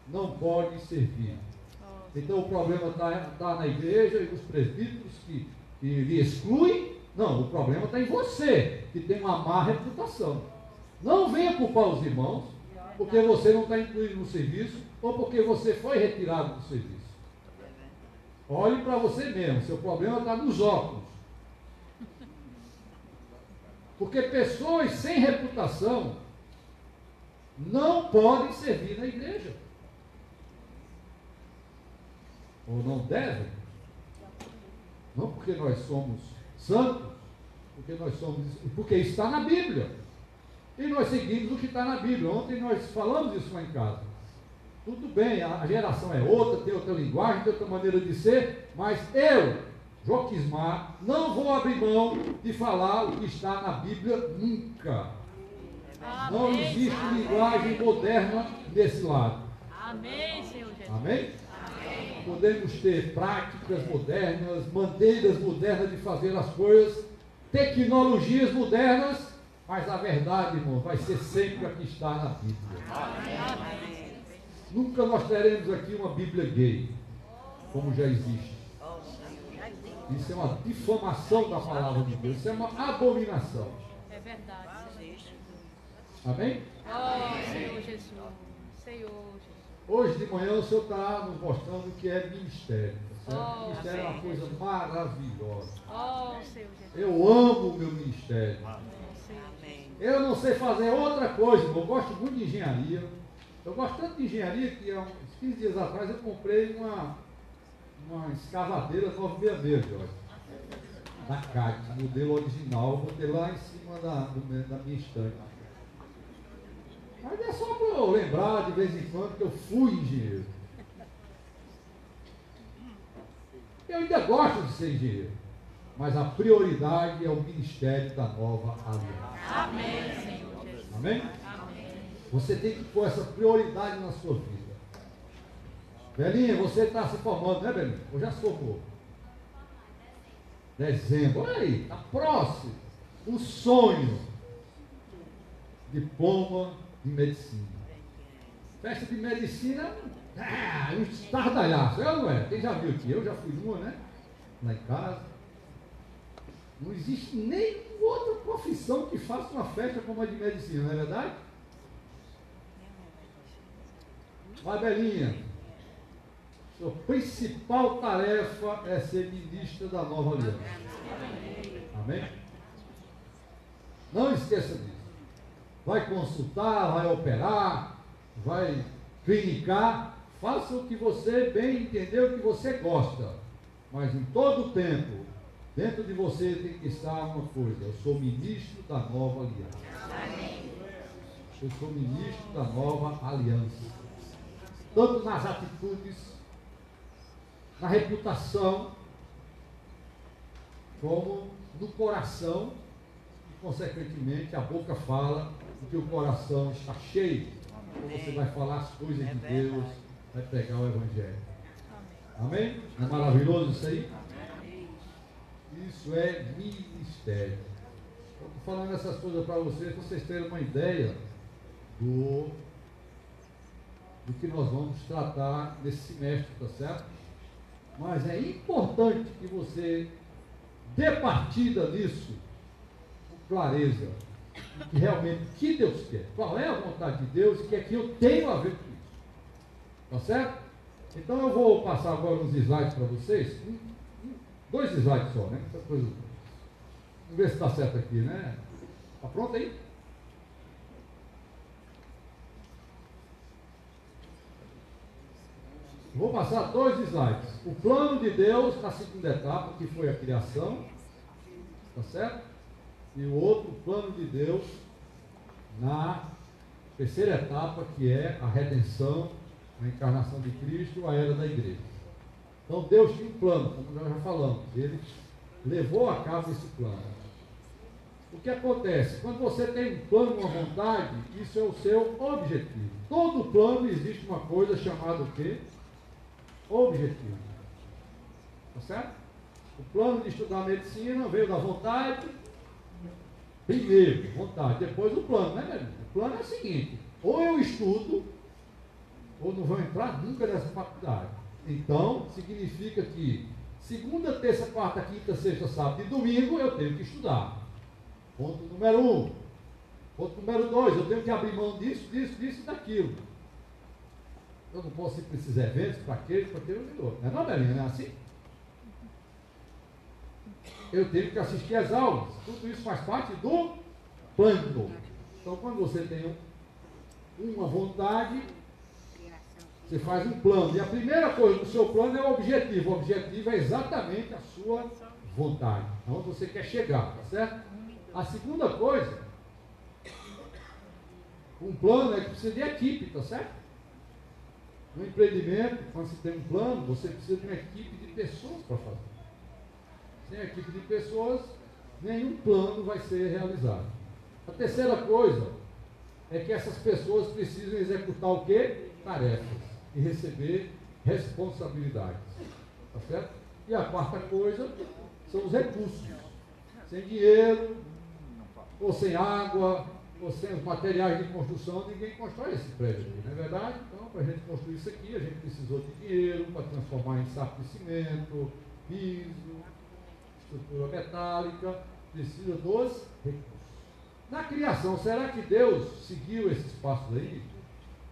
não pode servir. Oh, Então o problema está na igreja e nos presbíteros que lhe excluem. Não, o problema está em você, que tem uma má reputação. Não venha culpar os irmãos, porque você não está incluído no serviço, ou porque você foi retirado do serviço. Olhe para você mesmo, seu problema está nos óculos. Porque pessoas sem reputação não podem servir na igreja. Ou não devem. Não porque nós somos santos, porque isso está na Bíblia. E nós seguimos o que está na Bíblia. Ontem nós falamos isso lá em casa. Tudo bem, a geração é outra, tem outra linguagem, tem outra maneira de ser, mas eu, Joquismar, não vou abrir mão de falar o que está na Bíblia nunca. Não amém. existe linguagem moderna desse lado. Amém, Senhor Jesus. Amém? Podemos ter práticas modernas, maneiras modernas de fazer as coisas, tecnologias modernas, mas a verdade, irmão, vai ser sempre a que está na Bíblia. Amém. Nunca nós teremos aqui uma Bíblia gay, como já existe. Oh, Senhor, já existe. Isso é uma difamação da palavra de Deus, isso é uma abominação. É verdade, Senhor. Existe. Amém? Oh, Senhor Jesus. Senhor Jesus. Hoje de manhã o Senhor está nos mostrando o que é ministério. Tá certo? Oh, Ministério é uma amém. coisa maravilhosa. Oh, Senhor Jesus. Eu amo o meu ministério. Oh, Senhor. Amém. Eu não sei fazer outra coisa, irmão. Eu gosto muito de engenharia. Eu gosto tanto de engenharia que há uns 15 dias atrás eu comprei uma escavadeira 966, olha, da CAT, modelo original. Botei lá em cima da minha estante. Mas é só para eu lembrar de vez em quando que eu fui engenheiro. Eu ainda gosto de ser engenheiro, mas a prioridade é o ministério da nova aliança. Amém, Senhor Jesus. Amém? Amém. Você tem que pôr essa prioridade na sua vida. Belinha, você está se formando, né, Belinha? Ou já se formou? Dezembro, olha aí, está próximo. O sonho. Diploma de medicina. Festa de medicina, um estardalhaço, é ou não é? Quem já viu aqui? Eu já fui numa, né? Lá em casa. Não existe nem outra profissão que faça uma festa como a de medicina, não é verdade? Vai, Belinha. Sua principal tarefa é ser ministra da nova aliança. Amém? Não esqueça disso. Vai consultar, vai operar, vai clinicar. Faça o que você bem entendeu, o que você gosta. Mas em todo o tempo, dentro de você tem que estar uma coisa: eu sou ministro da nova aliança. Eu sou ministro da nova aliança. Tanto nas atitudes, na reputação, como no coração, e consequentemente a boca fala, porque o coração está cheio. Então você vai falar as coisas de Deus, vai pregar o Evangelho. Amém? Não é maravilhoso isso aí? Isso é ministério. Eu estou falando essas coisas para vocês terem uma ideia do que nós vamos tratar nesse semestre, tá certo? Mas é importante que você dê partida nisso com clareza, do que realmente o que Deus quer, qual é a vontade de Deus e o que é que eu tenho a ver com isso. Tá certo? Então eu vou passar agora uns slides para vocês. 2 slides só, né? Essa coisa. Vamos ver se está certo aqui, né? Está pronto aí? Vou passar 2 slides. O plano de Deus na segunda etapa, que foi a criação. Tá certo? E o outro, o plano de Deus na terceira etapa, que é a redenção, a encarnação de Cristo, a era da igreja. Então Deus tinha um plano, como nós já falamos. Ele levou a cabo esse plano. O que acontece? Quando você tem um plano, uma vontade, isso é o seu objetivo. Todo plano existe uma coisa chamada o quê? Objetivo. Tá certo? O plano de estudar medicina veio da vontade Primeiro, vontade, depois o plano, né, meu irmão? O plano é o seguinte: ou eu estudo, ou não vou entrar nunca nessa faculdade. Então, significa que segunda, terça, quarta, quinta, sexta, sábado e domingo eu tenho que estudar. Ponto número 1. Ponto número 2, eu tenho que abrir mão disso, disso, disso e daquilo. Eu não posso ir para esses eventos, para aquele, para aquele e outro. Não é Belinha, não é assim? Eu tenho que assistir às aulas. Tudo isso faz parte do plano. Então, quando você tem uma vontade, você faz um plano. E a primeira coisa do seu plano é o objetivo. O objetivo é exatamente a sua vontade. Aonde você quer chegar, tá certo? A segunda coisa, um plano é que precisa de equipe, tá certo? No empreendimento, quando você tem um plano, você precisa de uma equipe de pessoas para fazer. Sem equipe de pessoas, nenhum plano vai ser realizado. A terceira coisa é que essas pessoas precisam executar o quê? Tarefas e receber responsabilidades. Tá certo? E a quarta coisa são os recursos. Sem dinheiro, ou sem água, ou sem os materiais de construção, ninguém constrói esse prédio aqui, não é verdade? Então, para a gente construir isso aqui, a gente precisou de dinheiro para transformar em saco de cimento, piso, estrutura metálica, precisa dos recursos. Na criação, será que Deus seguiu esses passos aí?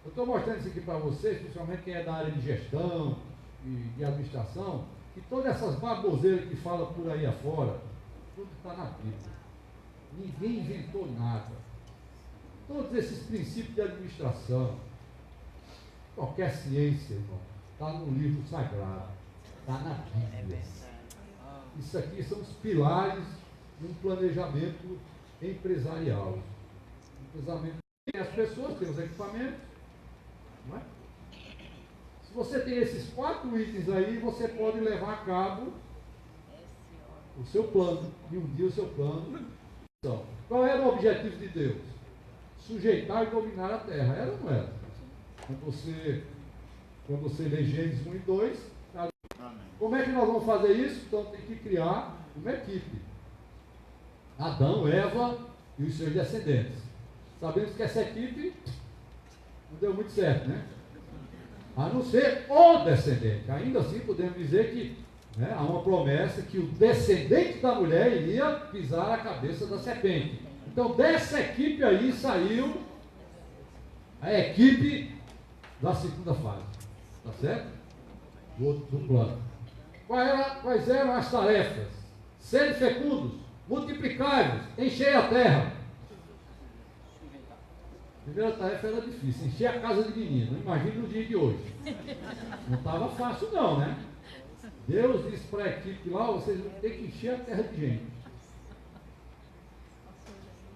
Eu estou mostrando isso aqui para vocês, principalmente quem é da área de gestão e de administração, que todas essas baboseiras que falam por aí afora, tudo está na Bíblia. Ninguém inventou nada. Todos esses princípios de administração, qualquer ciência, irmão, está no livro sagrado, está na Bíblia. Isso aqui são os pilares de um planejamento empresarial. Empresamento tem as pessoas, tem os equipamentos. Não é? Se você tem esses 4 itens aí, você pode levar a cabo o seu plano. E um dia o seu plano. Então, qual era o objetivo de Deus? Sujeitar e dominar a terra. Era ou não era? Quando você lê Gênesis 1 e 2, como é que nós vamos fazer isso? Então tem que criar uma equipe. Adão, Eva e os seus descendentes. Sabemos que essa equipe não deu muito certo, né? A não ser o descendente. Ainda assim podemos dizer que, né, há uma promessa que o descendente da mulher iria pisar a cabeça da serpente. Então dessa equipe aí saiu a equipe da segunda fase. Tá certo? Do plano. Quais eram as tarefas? Serem fecundos, multiplicai-vos, encher a terra. A primeira tarefa era difícil, encher a casa de menino. Imagina no dia de hoje. Não estava fácil não, né? Deus disse para a equipe lá, vocês vão ter que encher a terra de gente.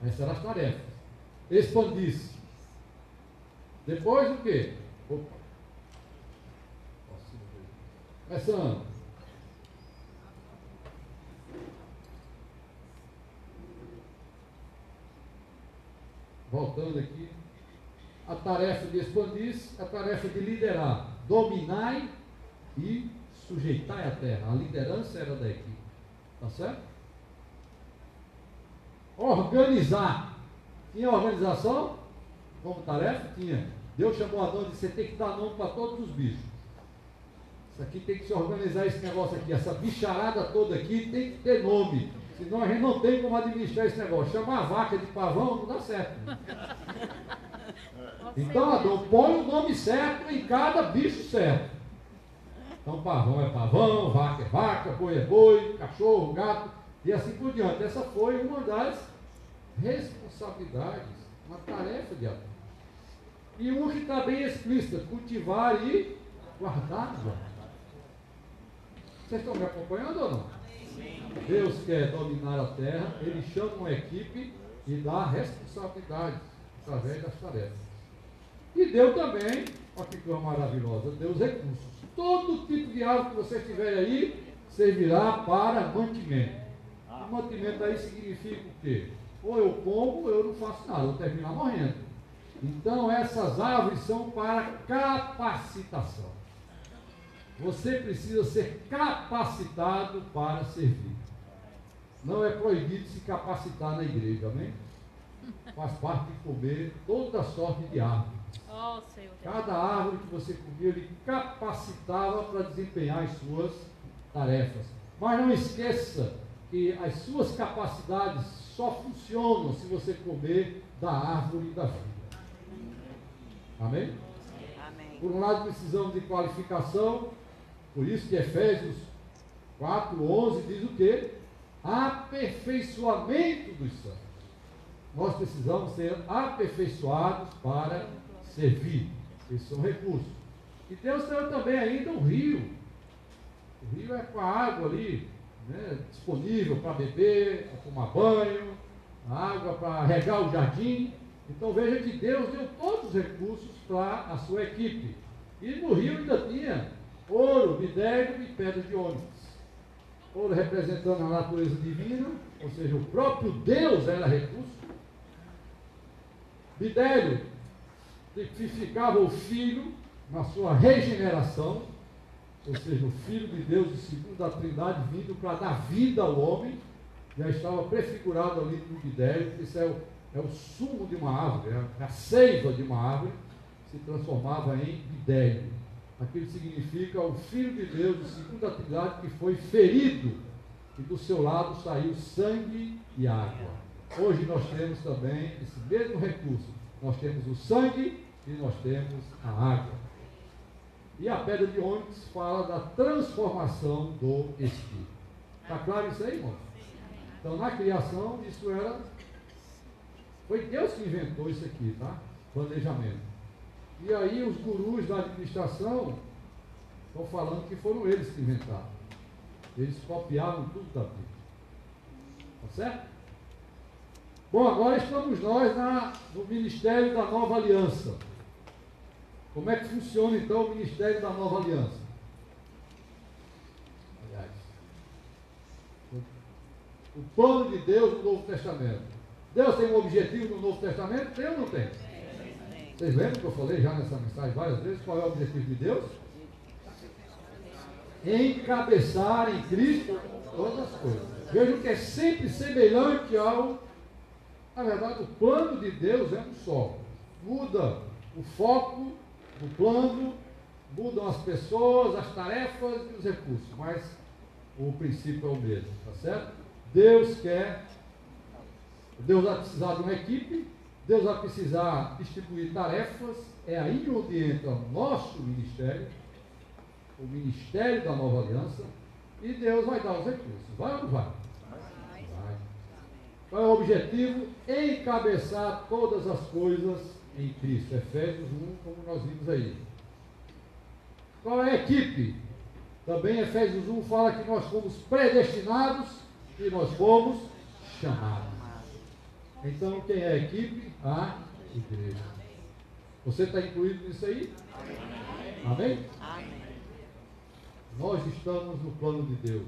Essas eram as tarefas. Expandir-se. Depois o quê? Opa. Começando. Voltando aqui. A tarefa de expandir-se, a tarefa de liderar. Dominai e sujeitai a terra. A liderança era da equipe. Tá certo? Organizar. Tinha organização como tarefa? Tinha. Deus chamou Adão e disse: você tem que dar nome para todos os bichos. Isso aqui tem que se organizar, esse negócio aqui. Essa bicharada toda aqui tem que ter nome. Senão a gente não tem como administrar esse negócio. Chamar a vaca de pavão não dá certo. Então, Adão, põe o nome certo em cada bicho certo. Então, pavão é pavão, vaca é vaca, boi é boi, cachorro, gato, e assim por diante. Essa foi uma das responsabilidades, uma tarefa de Adão. E uma que está bem explícita: cultivar e guardar. Vocês estão me acompanhando ou não? Deus quer dominar a terra, Ele chama uma equipe e dá responsabilidades através das tarefas. E deu também, olha que coisa maravilhosa, deu os recursos. Todo tipo de algo que vocês tiverem aí servirá para mantimento. E mantimento aí significa o quê? Ou eu como, ou eu não faço nada, eu vou terminar morrendo. Então essas árvores são para capacitação. Você precisa ser capacitado para servir. não é proibido se capacitar na igreja, amém? Faz parte de comer toda sorte de árvore. Ó Senhor Jesus. Cada árvore que você comia, ele capacitava para desempenhar as suas tarefas. Mas não esqueça que as suas capacidades só funcionam se você comer da árvore da vida. Amém? Amém. Por um lado, precisamos de qualificação, por isso que Efésios 4:11 diz o quê? Aperfeiçoamento dos santos. Nós precisamos ser aperfeiçoados para servir. Esses são recursos. E Deus tem também ainda o rio. O rio é com a água ali, né, disponível para beber, para tomar banho, a água para regar o jardim. Então veja que Deus deu todos os recursos para a sua equipe. E no rio ainda tinha ouro, minério e pedras de ônix. Ouro representando a natureza divina, ou seja, o próprio Deus era recurso. Bidélio tipificava o Filho na sua regeneração, ou seja, o Filho de Deus, o segundo da Trindade, vindo para dar vida ao homem, já estava prefigurado ali no bidélio. Isso é o sumo de uma árvore, é a seiva de uma árvore, se transformava em bidélio. Aquilo significa o Filho de Deus, o segundo da Trindade, que foi ferido, e do seu lado saiu sangue e água. Hoje nós temos também esse mesmo recurso. Nós temos o sangue e nós temos a água. E a pedra de ônix fala da transformação do Espírito. Está claro isso aí, irmão? Então, na criação, foi Deus que inventou isso aqui, tá? Planejamento. E aí os gurus da administração estão falando que foram eles que inventaram. Eles copiavam tudo da Bíblia. Tá certo? Bom, agora estamos nós no Ministério da Nova Aliança. Como é que funciona então o Ministério da Nova Aliança? Aliás, o plano de Deus no Novo Testamento. Deus tem um objetivo no Novo Testamento? Tem ou não tem? Vocês lembram que eu falei já nessa mensagem várias vezes? Qual é o objetivo de Deus? Encabeçar em Cristo todas as coisas. Vejam que é sempre semelhante ao... Na verdade, o plano de Deus é um só. Muda o foco do plano, mudam as pessoas, as tarefas e os recursos, mas o princípio é o mesmo, tá certo? Deus vai precisar de uma equipe, Deus vai precisar distribuir tarefas, é aí onde entra o nosso ministério, o ministério da Nova Aliança, e Deus vai dar os recursos. Vai ou não vai? Vai. Qual é o objetivo? Encabeçar todas as coisas em Cristo. Efésios 1, como nós vimos aí. Qual é a equipe? Também Efésios 1 fala que nós fomos predestinados e nós fomos chamados. Então, quem é a equipe? A igreja. Você está incluído nisso aí? Amém? Amém. Nós estamos no plano de Deus.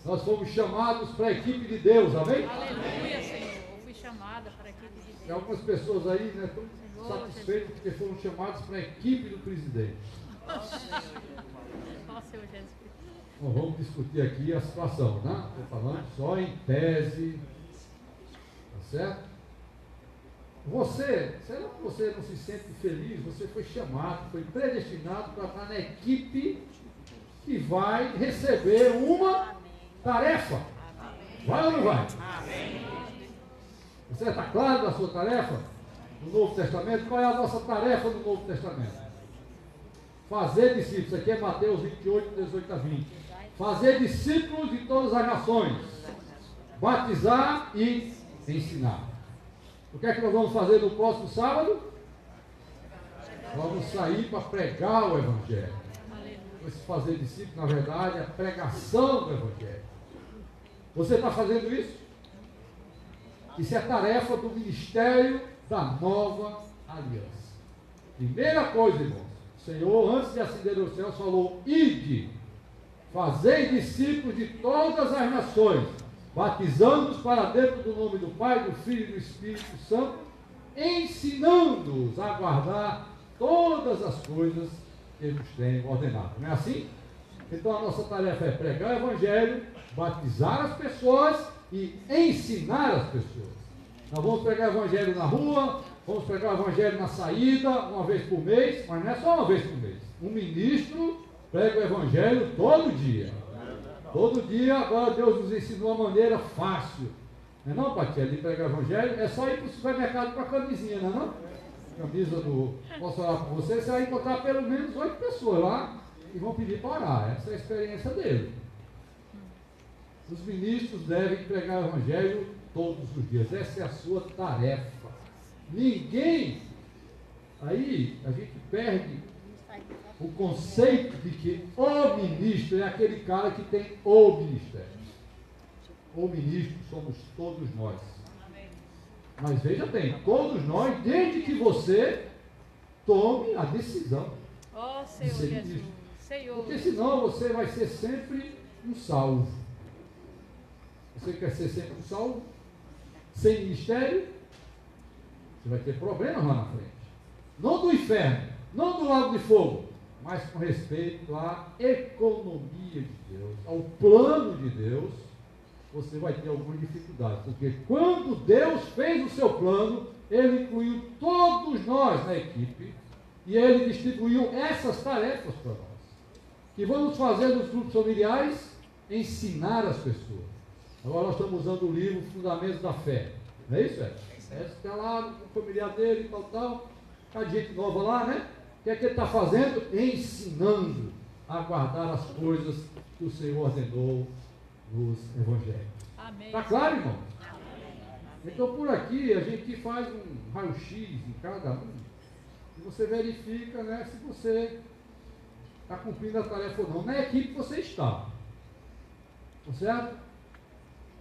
Nós fomos chamados para a equipe de Deus. Amém? Aleluia, Senhor. Eu fui chamada para a equipe de Tem Deus. algumas pessoas aí, né, estão satisfeitas porque foram chamados para a equipe do presidente. Ó Senhor Jesus. Bom, vamos discutir aqui a situação, né? Estou falando só em tese. Tá certo? Será que você não se sente feliz? Você foi chamado, foi predestinado para estar na equipe que vai receber uma tarefa. Vai ou não vai? Você está claro da sua tarefa no Novo Testamento? Qual é a nossa tarefa no Novo Testamento? Fazer discípulos. Aqui é Mateus 28, 18 a 20. Fazer discípulos de todas as nações. Batizar e ensinar. O que é que nós vamos fazer no próximo sábado? Vamos sair para pregar o Evangelho. Esse fazer discípulo, na verdade, é a pregação do Evangelho. Você está fazendo isso? Isso é a tarefa do ministério da Nova Aliança. Primeira coisa, irmãos, o Senhor, antes de ascender aos céus, falou: ide, fazei discípulos de todas as nações, batizando-os para dentro do nome do Pai, do Filho e do Espírito Santo, ensinando-os a guardar todas as coisas que nos tem ordenado. Não é assim? Então a nossa tarefa é pregar o Evangelho, batizar as pessoas e ensinar as pessoas. Nós vamos pregar o evangelho na rua, vamos pregar o evangelho na saída, uma vez por mês, mas não é só uma vez por mês. Um ministro prega o evangelho todo dia. Todo dia, agora Deus nos ensinou uma maneira fácil. Não é não, Patia, de pregar o evangelho? É só ir para o supermercado com a camisinha, não é não? Camisa do Posso Orar por Você, você vai encontrar pelo menos 8 pessoas lá e vão pedir para orar. Essa é a experiência dele. Os ministros devem pregar o evangelho todos os dias. Essa é a sua tarefa. Ninguém, aí a gente perde o conceito de que o ministro é aquele cara que tem o ministério. O ministro somos todos nós. Mas veja bem, todos nós, desde que você tome a decisão Ó de Senhor ser Jesus. ministro. Senhor. Porque senão você vai ser sempre um salvo. Você quer ser sempre um salvo? Sem ministério? Você vai ter problemas lá na frente. Não do inferno, não do lago de fogo, mas com respeito à economia de Deus, ao plano de Deus, você vai ter alguma dificuldade. Porque quando Deus fez o seu plano, Ele incluiu todos nós na equipe e Ele distribuiu essas tarefas para nós. Que vamos fazer nos grupos familiares? Ensinar as pessoas. Agora nós estamos usando o livro Fundamentos da Fé. Não é isso, Essa está lá no familiar dele, tal. Tá gente nova lá, né? O que é que ele está fazendo? Ensinando a guardar as coisas que o Senhor ordenou nos evangelhos. Amém. Está claro, irmão? Então por aqui a gente faz um raio-x em cada um. E você verifica, né, se você está cumprindo a tarefa ou não. Na equipe você está. Tá certo?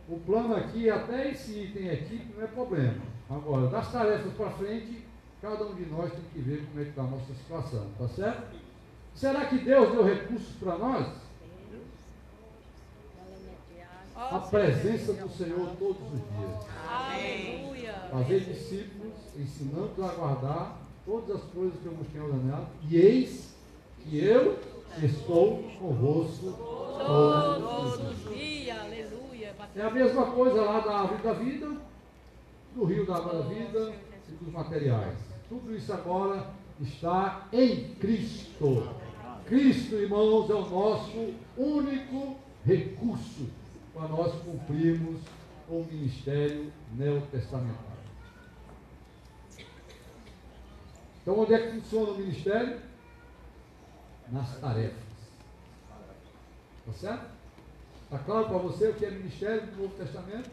O plano aqui, até esse item equipe, não é problema. Agora, das tarefas para frente, cada um de nós tem que ver como é que está a nossa situação, tá certo? Será que Deus deu recursos para nós? Ó A Senhor presença Jesus. do Senhor todos os dias. Aleluia. Fazer discípulos, ensinando a guardar todas as coisas que eu vos tenho ordenado. E eis que eu estou convosco todos os dias. Todos os dias. Aleluia. É a mesma coisa lá da árvore da vida, do rio da água da vida e dos materiais. Tudo isso agora está em Cristo. Cristo, irmãos, é o nosso único recurso para nós cumprirmos o ministério neotestamentário. Então, onde é que funciona o ministério? Nas tarefas. Tá certo? Está claro para você o que é ministério do Novo Testamento?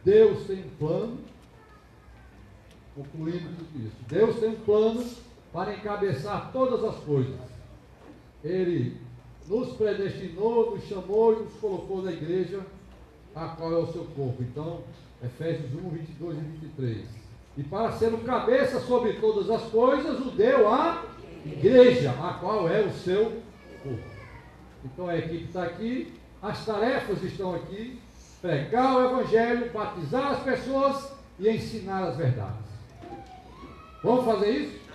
Deus tem um plano, concluindo tudo isso. Deus tem um plano para encabeçar todas as coisas. Ele nos predestinou, nos chamou e nos colocou na igreja, a qual é o seu corpo. Então, Efésios 1, 22 e 23. E para ser o cabeça sobre todas as coisas, o deu à igreja, a qual é o seu corpo. Então a equipe está aqui, as tarefas estão aqui: pregar o evangelho, batizar as pessoas e ensinar as verdades. Vamos fazer isso?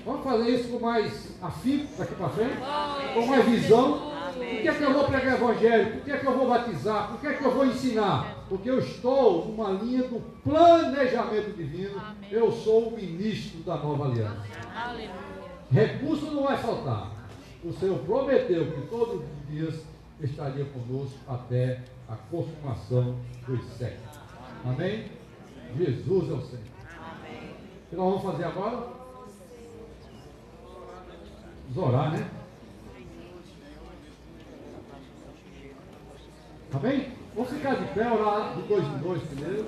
Vamos fazer isso com mais afinco daqui para frente? Com mais visão? Por que é que eu vou pregar o evangelho? Por que é que eu vou batizar? Por que é que eu vou ensinar? Porque eu estou numa linha do planejamento divino. Eu sou o ministro da nova aliança. Aleluia. Recurso não vai faltar. O Senhor prometeu que todos os dias estaria conosco até a consumação dos séculos. Amém? Jesus é o Senhor. O que nós vamos fazer agora? Vamos orar, né? Amém? Vamos ficar de pé, orar de dois em dois primeiro.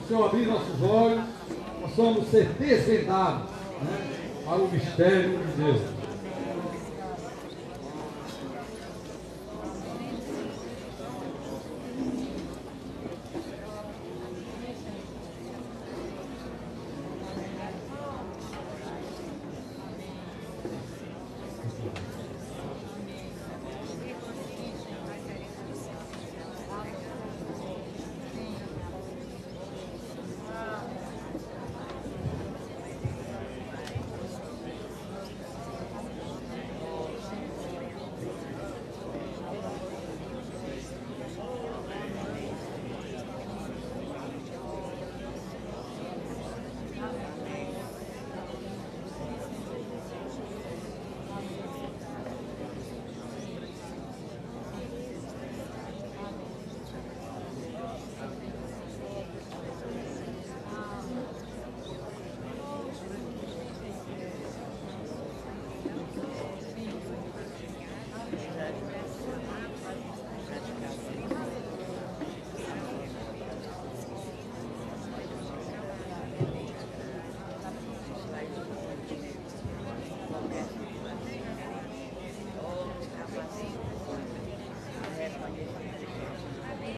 Senhor, abrir nossos olhos, possamos ser desvendados, né, para o mistério de Deus.